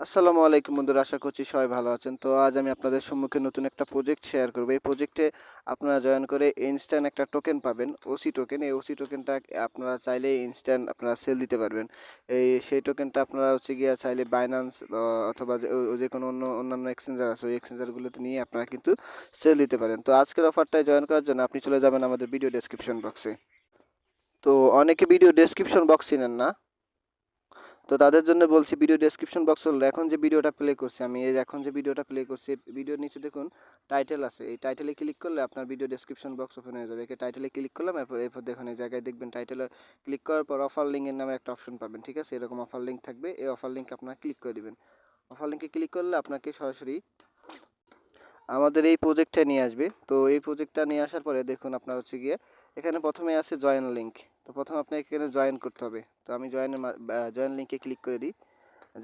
আসসালামু আলাইকুম বন্ধুরা, আশা করছি সবাই ভালো আছেন। তো আজ আমি আপনাদের সম্মুখে নতুন একটা প্রজেক্ট শেয়ার করব। এই প্রজেক্টে আপনারা জয়েন করে ইনস্ট্যান্ট একটা টোকেন পাবেন, ওসি টোকেন। এই ওসি টোকেনটা আপনারা চাইলে ইনস্ট্যান্ট আপনারা সেল দিতে পারবেন। সেই টোকেনটা আপনারা হচ্ছে গিয়ে চাইলে বাইন্যান্স অথবা যে কোনো অন্যান্য এক্সচেঞ্জার আছে, ওই এক্সচেঞ্জারগুলোতে নিয়ে আপনারা কিন্তু সেল দিতে পারেন। তো আজকের অফারটায় জয়েন করার জন্য আপনি চলে যাবেন আমাদের ভিডিও ডেসক্রিপশন বক্সে। তো অনেকে ভিডিও ডেসক্রিপশন বক্স চিনেন না, তো তাদের জন্য বলছি ভিডিও ডেসক্রিপশন বক্স হলো এখন যে ভিডিওটা প্লে করছি আমি, এই এখন যে ভিডিওটা প্লে করছি ভিডিওর নিচে দেখুন টাইটেল আছে। এই টাইটেলে ক্লিক করলে আপনার ভিডিও ডেসক্রিপশন বক্স ওপেন হয়ে যাবে। এই টাইটেলে ক্লিক করলাম, এরপর দেখুন এই জায়গায় দেখবেন টাইটেলে ক্লিক করার পর অফার লিঙ্কের নামে একটা অপশন পাবেন। ঠিক আছে, এরকম অফার লিঙ্ক থাকবে। এই অফার লিঙ্কে আপনারা ক্লিক করে দিবেন। অফার লিঙ্কে ক্লিক করলে আপনাকে সরাসরি আমাদের এই প্রজেক্টটা নিয়ে আসবে। তো এই প্রজেক্টটা নিয়ে আসার পরে দেখুন আপনার হচ্ছে গিয়ে এখানে প্রথমে আছে জয়েন লিঙ্ক। তো প্রথমে আপনাকে এখানে জয়েন করতে হবে। তো আমি জয়েন লিঙ্কে ক্লিক করে দিই।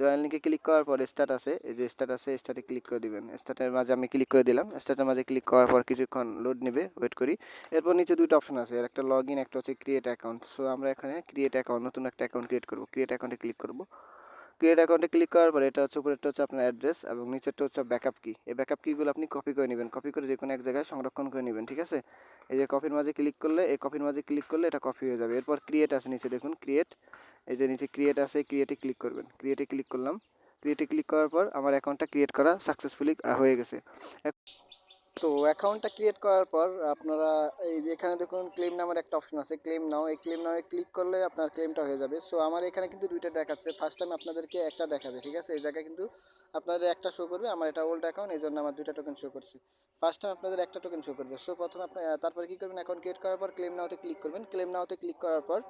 জয়েন লিঙ্কে ক্লিক করার পর স্টার্ট আছে, এই যে স্টার্ট আছে, স্টার্টে ক্লিক করে দিবেন। স্টার্টের মাঝে আমি ক্লিক করে দিলাম। স্টার্টের মাঝে ক্লিক করার পর কিছুক্ষণ লোড নেবে, ওয়েট করি। এরপর নিচে দুটো অপশন আছে, একটা লগ ইন, একটা হচ্ছে ক্রিয়েট অ্যাকাউন্ট। সো আমরা এখানে ক্রিয়েট অ্যাকাউন্ট, নতুন একটা অ্যাকাউন্ট ক্রিয়েট করব। ক্রিয়েট অ্যাকাউন্টে ক্লিক করব। ক্রিয়েট অ্যাকাউন্টে ক্লিক করার পরে এটা হচ্ছে উপরেরটা হচ্ছে আপনার অ্যাড্রেস এবং নিচেরটা হচ্ছে ব্যাকআপ কি। এই ব্যাকআপ কিগুলো আপনি কপি করে নেবেন, কপি করে যে কোনো এক জায়গায় সংরক্ষণ করে নেবেন। ঠিক আছে, এই যে কপির মাঝে ক্লিক করলে, এই কপির মাঝে ক্লিক করলে এটা কপি হয়ে যাবে। এরপর ক্রিয়েট আছে নিচে দেখুন, ক্রিয়েট, এই যে নিচে ক্রিয়েট আছে, ক্রিয়েটে ক্লিক করবেন। ক্রিয়েটে ক্লিক করলাম। ক্রিয়েটে ক্লিক করার পর আমার অ্যাকাউন্টটা ক্রিয়েট করা সাকসেসফুলি হয়ে গেছে। তো অ্যাকাউন্টটা ক্রিয়েট করার পর আপনারা এই যে এখানে দেখুন ক্লেম নামের একটা অপশন আছে, ক্লেম নাও। এই ক্লেম নাও ক্লিক করলে আপনার ক্লেমটা হয়ে যাবে। সো আমার এখানে কিন্তু দুইটা দেখাচ্ছে। ফার্স্ট টাইম আপনাদেরকে একটা দেখাবে, ঠিক আছে। এই জায়গায় কিন্তু আপনাদের একটা শো করবে। আমার এটা ওল্ড অ্যাকাউন্ট, এই জন্য আমার দুইটা টোকেন শো করছে। ফার্স্ট টাইম আপনাদের একটা টোকেন শো করবে। সো প্রথমে আপনি তারপরে কী করবেন, অ্যাকাউন্ট ক্রিয়েট করার পর ক্লেম নাওতে ক্লিক করবেন। ক্লেম নাওতে ক্লিক করার পর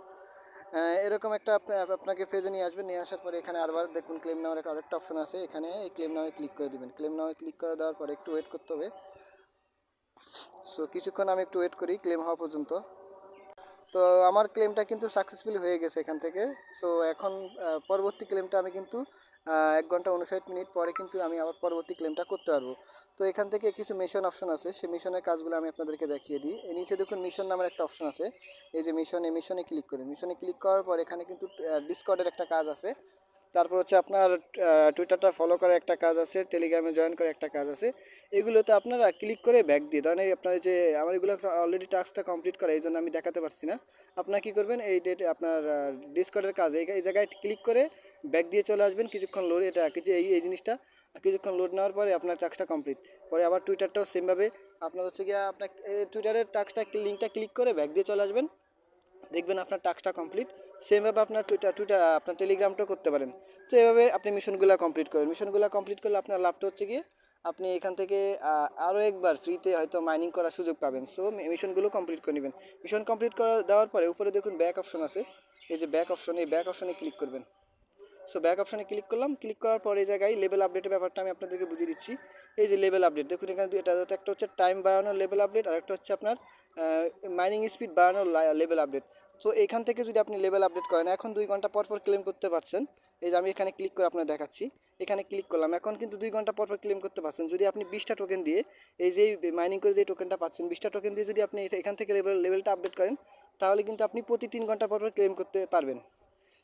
এরকম একটা আপনাকে পেজে নিয়ে আসবে। নিয়ে আসার পরে এখানে আরবার দেখুন ক্লেম নাওয়ার একটা আরেকটা অপশন আছে, এখানে এই ক্লেম নাওয়ে ক্লিক করে দিবেন। ক্লেম নাওয়ে ক্লিক করে দেওয়ার পরে একটু ওয়েট করতে হবে। সো কিছুক্ষণ আমি একটু ওয়েট করি ক্লেম হওয়া পর্যন্ত। তো আমার ক্লেমটা কিন্তু সাকসেসফুলি হয়ে গেছে এখান থেকে। সো এখন পরবর্তী ক্লেমটা আমি কিন্তু 1 ঘন্টা 59 মিনিট পরে কিন্তু আমি আবার পরবর্তী ক্লেমটা করতে পারবো। তো এখান থেকে কিছু মিশন অপশন আছে, সেই মিশনের কাজগুলো আমি আপনাদেরকে দেখিয়ে দিই। এই নিচে দেখুন মিশন নামের একটা অপশন আছে, এই যে মিশন, এই মিশনে ক্লিক করি। মিশনে ক্লিক করার পর এখানে কিন্তু ডিসকর্ডের একটা কাজ আছে। তারপর হচ্ছে আপনার টুইটারটা ফলো করার একটা কাজ আছে, টেলিগ্রামে জয়েন করার একটা কাজ আছে। এগুলোতে আপনারা ক্লিক করে ব্যাক দিয়ে ধরেন এই আপনার যে আমার এগুলো অলরেডি টাস্কটা কমপ্লিট করা, এই জন্য আমি দেখাতে পারছি না। আপনারা কী করবেন, এই ডেটে আপনার ডিসকর্ডের কাজ এই জায়গায় ক্লিক করে ব্যাক দিয়ে চলে আসবেন। কিছুক্ষণ লোড, এটা কিছু এই জিনিসটা কিছুক্ষণ লোড নেওয়ার পরে আপনার টাস্কটা কমপ্লিট। পরে আবার টুইটারটাও সেমভাবে আপনার হচ্ছে গিয়ে আপনার টুইটারের টাস্কটা লিঙ্কটা ক্লিক করে ব্যাক দিয়ে চলে আসবেন। দেখবেন আপনার টাস্কটা কমপ্লিট। সেমভাবে আপনার টুইটার আপনার টেলিগ্রামটাও করতে পারেন। তো এভাবে আপনি মিশনগুলো কমপ্লিট করেন। মিশনগুলো কমপ্লিট করলে আপনার লাভটা হচ্ছে গিয়ে আপনি এখান থেকে আরও একবার ফ্রিতে হয়তো মাইনিং করার সুযোগ পাবেন। সো মিশনগুলো কমপ্লিট করে নেবেন। মিশন কমপ্লিট করে দেওয়ার পরে উপরে দেখুন ব্যাক অপশন আছে, এই যে ব্যাক অপশন, এই ব্যাক অপশনে ক্লিক করবেন। সো ব্যাক অপশনে ক্লিক করলাম। ক্লিক করার পর এই জায়গায় লেভেল আপডেটের ব্যাপারটা আমি আপনাদেরকে বুঝিয়ে দিচ্ছি। এই যে লেভেল আপডেট দেখুন এখানে এটা একটা হচ্ছে টাইম বাড়ানোর লেভেল আপডেট, আর একটা হচ্ছে আপনার মাইনিং স্পিড বাড়ানোর লেভেল আপডেট। তো এখান থেকে যদি আপনি লেভেল আপডেট করেন, এখন 2 ঘন্টা পর পর ক্লেম করতে পারছেন। এই যে আমি এখানে ক্লিক করে আপনার দেখাচ্ছি, এখানে ক্লিক করলাম, এখন কিন্তু 2 ঘন্টা পর পর ক্লেম করতে পারছেন। যদি আপনি 20টা টোকেন দিয়ে এই যে মাইনিং করে যে টোকেনটা পাচ্ছেন, 20টা টোকেন দিয়ে যদি আপনি এখান থেকে লেভেলটা আপডেট করেন, তাহলে কিন্তু আপনি প্রতি 3 ঘন্টা পর পর ক্লেম করতে পারবেন।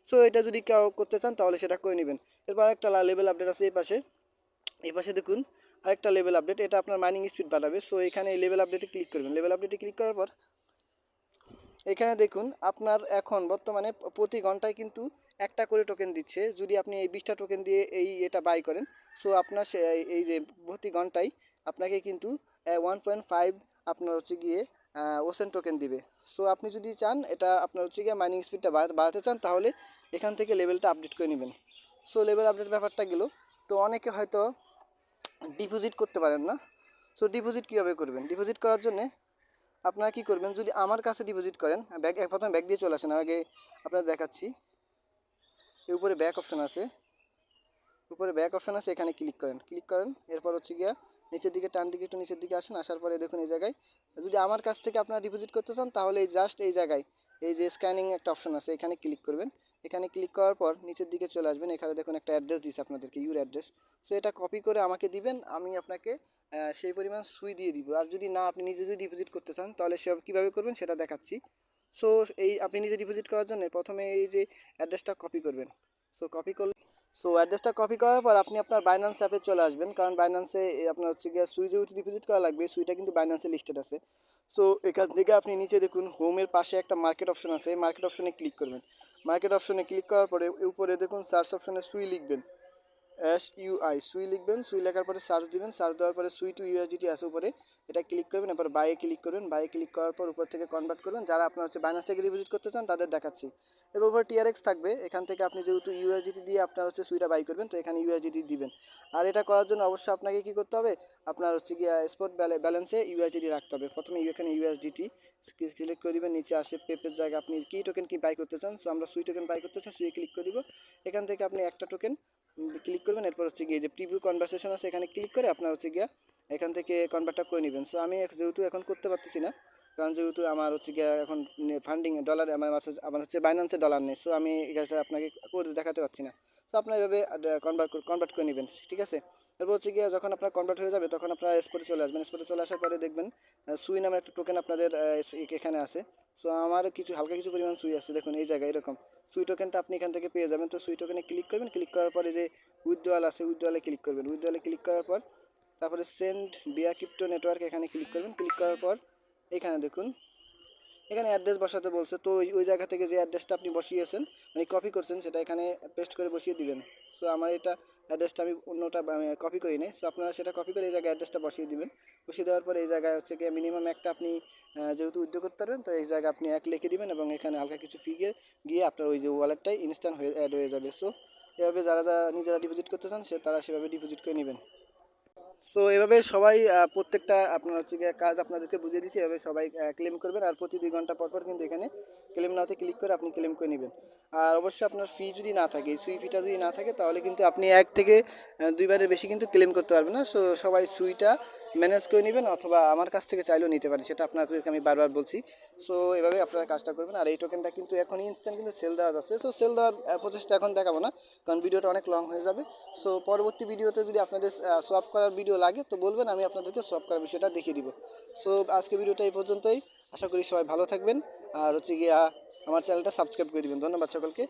সো এটা যদি কেউ করতে চান তাহলে সেটা করে নেবেন। এরপর একটা লেভেল আপডেট আছে এই পাশে, এই পাশে দেখুন আরেকটা লেভেল আপডেট, এটা আপনার মাইনিং স্পিড বাড়াবে। সো এখানে এই লেভেল আপডেটে ক্লিক করবেন। লেভেল আপডেটে ক্লিক করার পর এখানে দেখুন আপনার এখন বর্তমানে প্রতি ঘন্টায় কিন্তু একটা করে টোকেন দিচ্ছে। যদি আপনি এই 20টা টোকেন দিয়ে এটা বাই করেন, সো আপনার এই যে প্রতি ঘন্টায় আপনাকে কিন্তু 1.5 আপনার হচ্ছে গিয়ে ওসেন টোকেন দিবে। সো আপনি যদি চান এটা আপনার হচ্ছে গিয়ে মাইনিং স্পিডটা বাড়াতে চান, তাহলে এখান থেকে লেভেলটা আপডেট করে নেবেন। সো লেভেল আপডেট ব্যাপারটা গেল। তো অনেকে হয়তো ডিপোজিট করতে পারেন না। সো ডিপোজিট কীভাবে করবেন, ডিপোজিট করার জন্যে আপনারা কী করবেন, যদি আমার কাছে ডিপোজিট করেন, প্রথমে ব্যাক দিয়ে চলে আসেন। আগে আপনারা দেখাচ্ছি, এর উপরে ব্যাক অপশন আছে, উপরে ব্যাক অপশন আছে, এখানে ক্লিক করেন। ক্লিক করেন, এরপর হচ্ছে গিয়া নিচের দিকে টান দিকে একটু নিচের দিকে আসেন। আসার পরে দেখুন এই জায়গায় যদি আমার কাছ থেকে আপনারা ডিপোজিট করতে চান, তাহলে এই জাস্ট এই জায়গায় এই যে স্ক্যানিং একটা অপশন আছে, এখানে ক্লিক করবেন। এখানে ক্লিক করার পর নিচের দিকে চলে আসবেন। এখানে দেখুন একটা অ্যাড্রেস দিচ্ছে আপনাদেরকে, ইউর অ্যাড্রেস। সো এটা কপি করে আমাকে দিবেন, আমি আপনাকে সেই পরিমাণ সুই দিয়ে দিব। আর যদি না আপনি নিজে যদি ডিপোজিট করতে চান, তাহলে সে কীভাবে করবেন সেটা দেখাচ্ছি। সো এই আপনি নিজে ডিপোজিট করার জন্য প্রথমে এই যে অ্যাড্রেসটা কপি করবেন। সো কপি করলে সো অ্যাড্রেসটা কপি করার পর আপনি আপনার বাইন্যান্স অ্যাপে চলে আসবেন, কারণ বাইন্যান্সে আপনার হচ্ছে গিয়ে সুই যেহেতু ডিপোজিট করা লাগবে, সুইটা কিন্তু বাইন্যান্সে লিস্টেড আছে। সো এখান থেকে আপনি নিচে দেখুন হোমের পাশে একটা মার্কেট অপশন আছে, মার্কেট অপশনে ক্লিক করবেন। মার্কেট অপশনে ক্লিক করার পরে উপরে দেখুন সার্চ অপশনে সুই লিখবেন, SUI সুই লিখবেন, সুই লেখার পরে সার্চ দিবেন, সার্চ দেওয়ার পরে সুই টু ইউএসডিটি আছে উপরে, এটা ক্লিক করবেন। এরপর বাইয়ে ক্লিক করবেন, বাইয়ে ক্লিক করার পর উপর থেকে কনভার্ট করবেন। যারা আপনার হচ্ছে বাইন্যান্স থেকে ডিপোজিট করতে চান তাদের দেখাচ্ছি। এবার উপরে TRX থাকবে, এখান থেকে আপনি যেহেতু ইউএসডিটি দিয়ে আপনার হচ্ছে সুইটা বাই করবেন, তো এখানে ইউএসডিটি দিবেন। আর এটা করার জন্য অবশ্যই আপনাকে কী করতে হবে, আপনার হচ্ছে গিয়ে স্পট ব্যালেন্সে ইউএসডিটি রাখতে হবে। প্রথমে এখানে ইউএসডিটি সিলেক্ট করে দিবেন, নিচে আসে পেপের জায়গা আপনি কি টোকেন কি বাই করতে চান। সো আমরা সুই টোকেন বাই করতে চাই, সুইয়ে ক্লিক করে দিব। এখান থেকে আপনি একটা টোকেন ক্লিক করবেন। এরপর হচ্ছে গিয়ে যে প্রিভিউ কনভারসেশন আছে এখানে ক্লিক করে আপনার হচ্ছে গিয়া এখান থেকে কনভার্টটা করে নেবেন। সো আমি যেহেতু এখন করতে পারতেছি না, কারণ যেহেতু আমার হচ্ছে গিয়া এখন ফান্ডিং ডলার আমার হচ্ছে বাইন্যান্সে ডলার নেই, সো আমি এই কাজটা আপনাকে করে দেখাতে পারছি না। সো আপনার এভাবে কনভার্ট করে নেবেন, ঠিক আছে। এরপর হচ্ছে গিয়ে যখন আপনার কনভার্ট হয়ে যাবে তখন আপনারা স্পটে চলে আসবেন। স্পটে চলে আসার পরে দেখবেন সুই নামের একটা টোকেন আপনাদের এখানে আছে। সো আমার কিছু হালকা কিছু পরিমাণ সুই আছে, দেখুন এই জায়গায় এরকম সুই টোকেনটা আপনি এখান থেকে পেয়ে যাবেন। তো সুই টোকেনে ক্লিক করবেন, ক্লিক করার পরে যে উইথড্রয়াল আছে উইথড্রয়ালে ক্লিক করবেন। উইথড্রয়ালে ক্লিক করার পর তারপরে সেন্ড বিয়া ক্রিপ্টো নেটওয়ার্ক এখানে ক্লিক করবেন। ক্লিক করার পর এখানে দেখুন এখানে অ্যাড্রেস বসাতে বলছে, তো ওই জায়গা থেকে যে অ্যাড্রেসটা আপনি বসিয়েছেন মানে কপি করছেন সেটা এখানে পেস্ট করে বসিয়ে দিবেন। সো আমার এটা অ্যাড্রেসটা আমি অন্যটা আমি কপি করি নাই, সো আপনারা সেটা কপি করে এই জায়গায় অ্যাড্রেসটা বসিয়ে দিবেন। বসিয়ে দেওয়ার পরে এই জায়গায় হচ্ছে গিয়ে মিনিমাম একটা আপনি যেহেতু উদ্যোগ করতে পারবেন, তো এই জায়গায় আপনি এক লিখে দিবেন এবং এখানে হালকা কিছু ফি গিয়ে আপনার ওই যে ওয়ালেটটাই ইনস্ট্যান্ট হয়ে অ্যাড হয়ে যাবে। সো এভাবে যারা যারা নিজেরা ডিপোজিট করতে চান তারা সেভাবে ডিপোজিট করে নেবেন। সো এভাবে সবাই প্রত্যেকটা আপনার হচ্ছে গিয়ে কাজ আপনাদেরকে বুঝিয়ে দিচ্ছি, এভাবে সবাই ক্লেম করবেন। আর প্রতি 2 ঘন্টা পর পর কিন্তু এখানে ক্লেম নাওতে ক্লিক করে আপনি ক্লেম করে নেবেন। আর অবশ্যই আপনার ফি যদি না থাকে, সুই ফিটা যদি না থাকে তাহলে কিন্তু আপনি 1 থেকে 2 বারের বেশি কিন্তু ক্লেম করতে পারবেন না। সো সবাই সুইটা ম্যানেজ করে নেবেন, অথবা আমার কাছ থেকে চাইলেও নিতে পারেন, সেটা আপনাদেরকে আমি বারবার বলছি। সো এভাবে আপনারা কাজটা করবেন। আর এই টোকেনটা কিন্তু এখন ইনস্ট্যান্ট কিন্তু সেল দেওয়া যাচ্ছে। সো সেল দেওয়ার প্রচেষ্টা এখন দেখাবো না, কারণ ভিডিওটা অনেক লং হয়ে যাবে। সো পরবর্তী ভিডিওতে যদি আপনাদের সোয়াপ করার ভিডিও লাগে তো বলবেন, আমি আপনাদেরকে সোয়াপ করার বিষয়টা দেখিয়ে দিব। সো আজকে ভিডিওটা এই পর্যন্তই। আশা করি সবাই ভালো থাকবেন। আর হচ্ছে গিয়া আমার চ্যানেলটা সাবস্ক্রাইব করে দিবেন। ধন্যবাদ সকলকে।